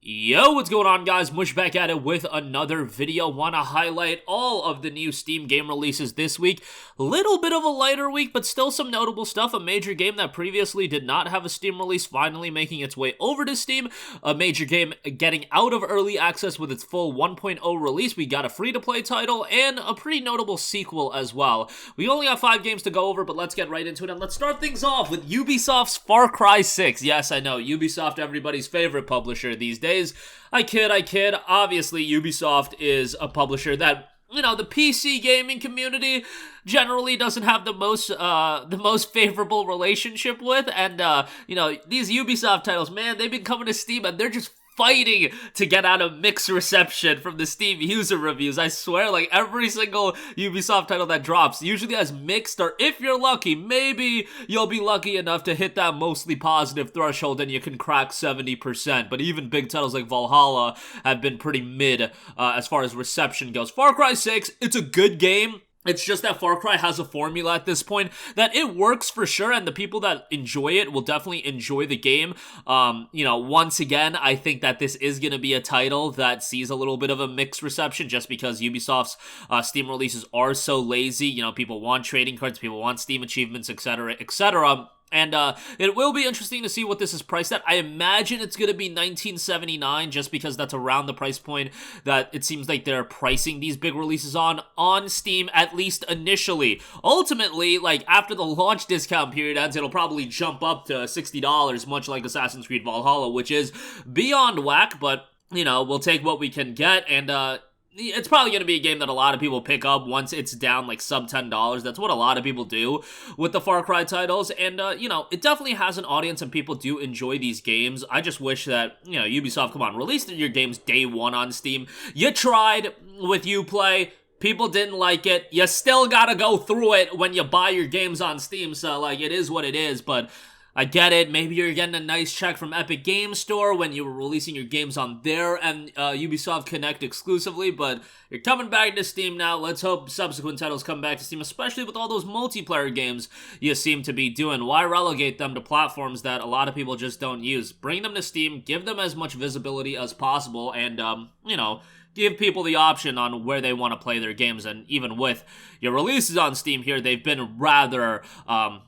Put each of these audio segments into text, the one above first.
Yo, what's going on, guys? Mush back at it with another video. Want to highlight all of the new Steam game releases this week. Little bit of a lighter week, but still some notable stuff. A major game that previously did not have a Steam release finally making its way over to Steam. A major game getting out of early access with its full 1.0 release. We got a free-to-play title and a pretty notable sequel as well. We only have 5 games to go over, but let's get right into it. And let's start things off with Ubisoft's Far Cry 6. Yes, I know, Ubisoft, everybody's favorite publisher these days. I kid. Obviously, Ubisoft is a publisher that, the PC gaming community generally doesn't have the most favorable relationship with, and, these Ubisoft titles, man, they've been coming to Steam, and they're just fighting to get out a mixed reception from the Steam user reviews. I swear, like, every single Ubisoft title that drops usually has mixed, or if you're lucky, maybe you'll be lucky enough to hit that mostly positive threshold and you can crack 70%, but even big titles like Valhalla have been pretty mid as far as reception goes. Far Cry 6, it's a good game. It's just that Far Cry has a formula at this point that it works for sure, and the people that enjoy it will definitely enjoy the game. Once again, I think that this is going to be a title that sees a little bit of a mixed reception just because Ubisoft's Steam releases are so lazy. People want trading cards, people want Steam achievements, etc., etc. And it will be interesting to see what this is priced at. I imagine it's going to be $19.79 just because that's around the price point that it seems like they're pricing these big releases on Steam, at least initially. Ultimately, like, after the launch discount period ends, it'll probably jump up to $60, much like Assassin's Creed Valhalla, which is beyond whack, but, we'll take what we can get, and, it's probably going to be a game that a lot of people pick up once it's down like sub $10. That's what a lot of people do with the Far Cry titles. And, it definitely has an audience and people do enjoy these games. I just wish that, Ubisoft, come on, release your games day one on Steam. You tried with Uplay. People didn't like it. You still gotta go through it when you buy your games on Steam. So, like, it is what it is, but I get it. Maybe you're getting a nice check from Epic Games Store when you were releasing your games on there and Ubisoft Connect exclusively, but you're coming back to Steam now. Let's hope subsequent titles come back to Steam, especially with all those multiplayer games you seem to be doing. Why relegate them to platforms that a lot of people just don't use? Bring them to Steam, give them as much visibility as possible, and, give people the option on where they want to play their games. And even with your releases on Steam here, they've been rather,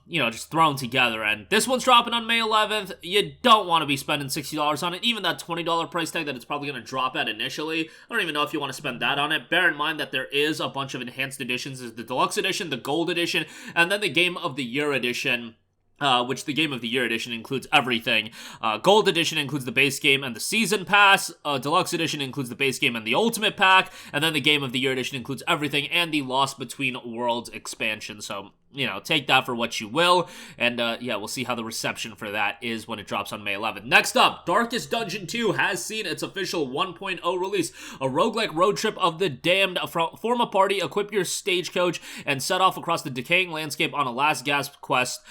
just thrown together. And this one's dropping on May 11th. You don't want to be spending $60 on it. Even that $20 price tag that it's probably going to drop at initially, I don't even know if you want to spend that on it. Bear in mind that there is a bunch of enhanced editions. There's the Deluxe Edition, the Gold Edition, and then the Game of the Year Edition. Which the Game of the Year Edition includes everything. Gold Edition includes the base game and the Season Pass. Deluxe Edition includes the base game and the Ultimate Pack. And then the Game of the Year Edition includes everything and the Lost Between Worlds expansion. So, take that for what you will. And, we'll see how the reception for that is when it drops on May 11th. Next up, Darkest Dungeon 2 has seen its official 1.0 release. A roguelike road trip of the damned. Form a party, equip your stagecoach, and set off across the decaying landscape on a last gasp quest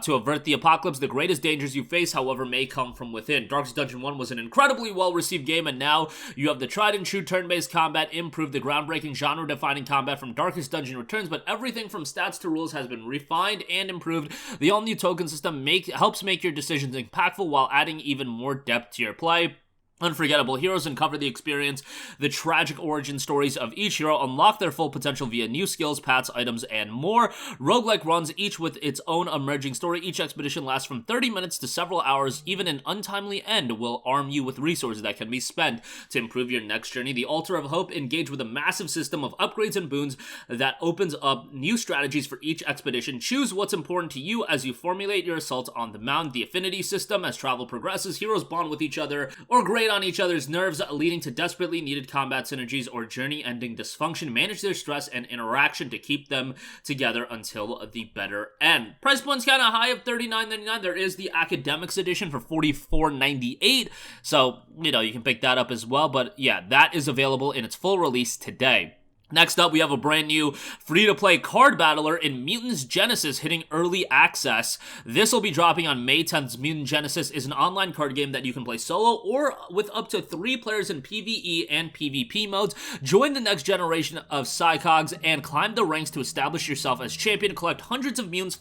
to avert the apocalypse. The greatest dangers you face, however, may come from within. Darkest Dungeon 1 was an incredibly well-received game, and now you have the tried-and-true turn-based combat improved. The groundbreaking genre-defining combat from Darkest Dungeon returns, but everything from stats to rules has been refined and improved. The all-new token system helps make your decisions impactful while adding even more depth to your play. Unforgettable heroes uncover the experience, the tragic origin stories of each hero, unlock their full potential via new skills, paths, items, and more. Roguelike runs, each with its own emerging story. Each expedition lasts from 30 minutes to several hours. Even an untimely end will arm you with resources that can be spent to improve your next journey. The Altar of Hope engage with a massive system of upgrades and boons that opens up new strategies for each expedition. Choose what's important to you as you formulate your assault on the mound. The Affinity system, as travel progresses, heroes bond with each other or grade on each other's nerves, leading to desperately needed combat synergies or journey-ending dysfunction. Manage their stress and interaction to keep them together until the better end. Price point's kind of high of $39.99. There is the Academics Edition for $44.98, so, you can pick that up as well. But yeah, that is available in its full release today. Next up, we have a brand new free-to-play card battler in Mutant Genesis hitting early access. This will be dropping on May 10th. Mutant Genesis is an online card game that you can play solo or with up to 3 players in PvE and PvP modes. Join the next generation of Psychogs and climb the ranks to establish yourself as champion, collect hundreds of mutants,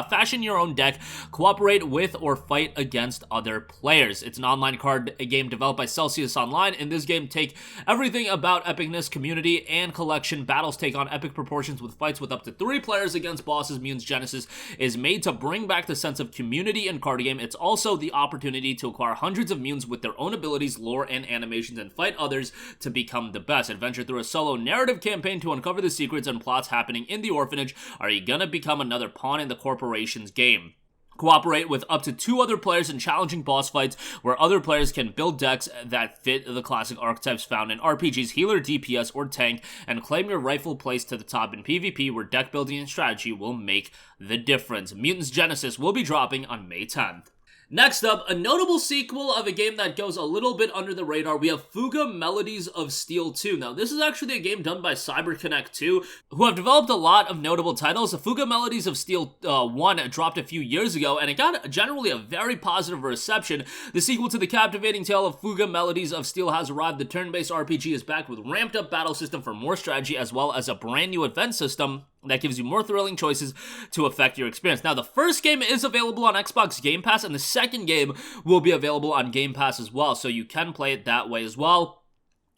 fashion your own deck, cooperate with or fight against other players. It's an online card game developed by Celsius Online. In this game, take everything about epicness, community, and collection. Battles take on epic proportions with fights with up to 3 players against bosses. Mutant Genesis is made to bring back the sense of community in card game. It's also the opportunity to acquire hundreds of mutants with their own abilities, lore, and animations, and fight others to become the best. Adventure through a solo narrative campaign to uncover the secrets and plots happening in the orphanage. Are you gonna become another pawn in the corporation's game? Cooperate with up to 2 other players in challenging boss fights where other players can build decks that fit the classic archetypes found in RPGs, healer, DPS, or tank, and claim your rightful place to the top in PvP where deck building and strategy will make the difference. Mutants Genesis will be dropping on May 10th. Next up, a notable sequel of a game that goes a little bit under the radar. We have Fuga Melodies of Steel 2. Now, this is actually a game done by CyberConnect 2, who have developed a lot of notable titles. The Fuga Melodies of Steel 1 dropped a few years ago, and it got generally a very positive reception. The sequel to the captivating tale of Fuga Melodies of Steel has arrived. The turn-based RPG is back with ramped-up battle system for more strategy, as well as a brand new event system that gives you more thrilling choices to affect your experience. Now, the first game is available on Xbox Game Pass, and the second game will be available on Game Pass as well, so you can play it that way as well.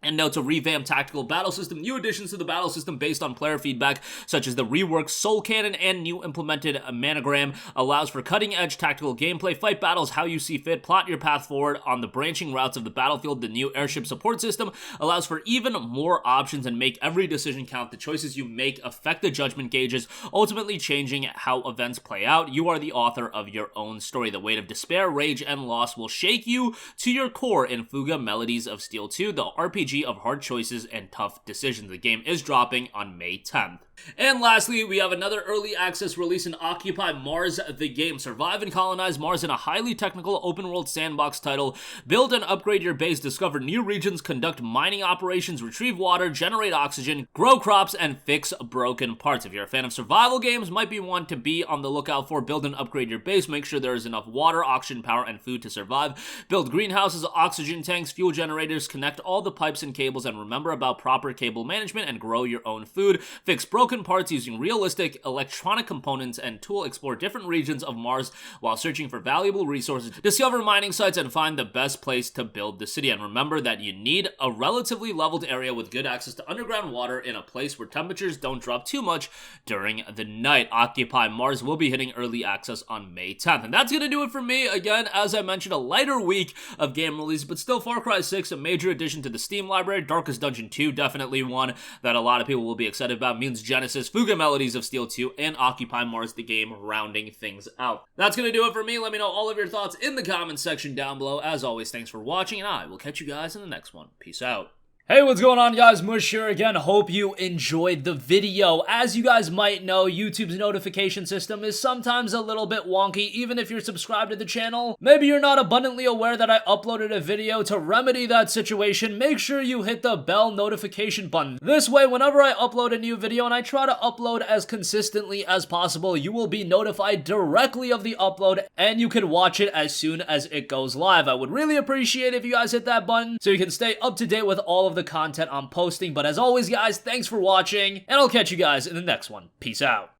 And note, a revamped tactical battle system, new additions to the battle system based on player feedback, such as the reworked Soul Cannon and new implemented Manogram, allows for cutting-edge tactical gameplay, fight battles how you see fit, plot your path forward on the branching routes of the battlefield. The new airship support system allows for even more options and make every decision count. The choices you make affect the judgment gauges, ultimately changing how events play out. You are the author of your own story. The weight of despair, rage, and loss will shake you to your core in Fuga Melodies of Steel 2, the RPG of hard choices and tough decisions. The game is dropping on May 10th. And lastly, we have another early access release in Occupy Mars, the game. Survive and colonize Mars in a highly technical open-world sandbox title. Build and upgrade your base, discover new regions, conduct mining operations, retrieve water, generate oxygen, grow crops, and fix broken parts. If you're a fan of survival games, might be one to be on the lookout for. Build and upgrade your base. Make sure there is enough water, oxygen, power, and food to survive. Build greenhouses, oxygen tanks, fuel generators, connect all the pipes and cables, and remember about proper cable management and grow your own food. Fix broken parts using realistic electronic components and tool. Explore different regions of Mars while searching for valuable resources. Discover mining sites and find the best place to build the city. And remember that you need a relatively leveled area with good access to underground water in a place where temperatures don't drop too much during the night. Occupy Mars will be hitting early access on May 10th. And that's going to do it for me. Again, as I mentioned, a lighter week of game release, but still Far Cry 6, a major addition to the Steam library. Darkest Dungeon 2, definitely one that a lot of people will be excited about. Mutants Genesis, Fuga Melodies of Steel 2, and Occupy Mars, the game, rounding things out. That's going to do it for me. Let me know all of your thoughts in the comments section down below. As always, thanks for watching, and I will catch you guys in the next one. Peace out. Hey, what's going on, guys? Mush here again. Hope you enjoyed the video. As you guys might know, YouTube's notification system is sometimes a little bit wonky, even if you're subscribed to the channel. Maybe you're not abundantly aware that I uploaded a video. To remedy that situation, make sure you hit the bell notification button. This way, whenever I upload a new video, and I try to upload as consistently as possible, you will be notified directly of the upload, and you can watch it as soon as it goes live. I would really appreciate if you guys hit that button so you can stay up to date with all of the content I'm posting. But as always, guys, thanks for watching, and I'll catch you guys in the next one. Peace out.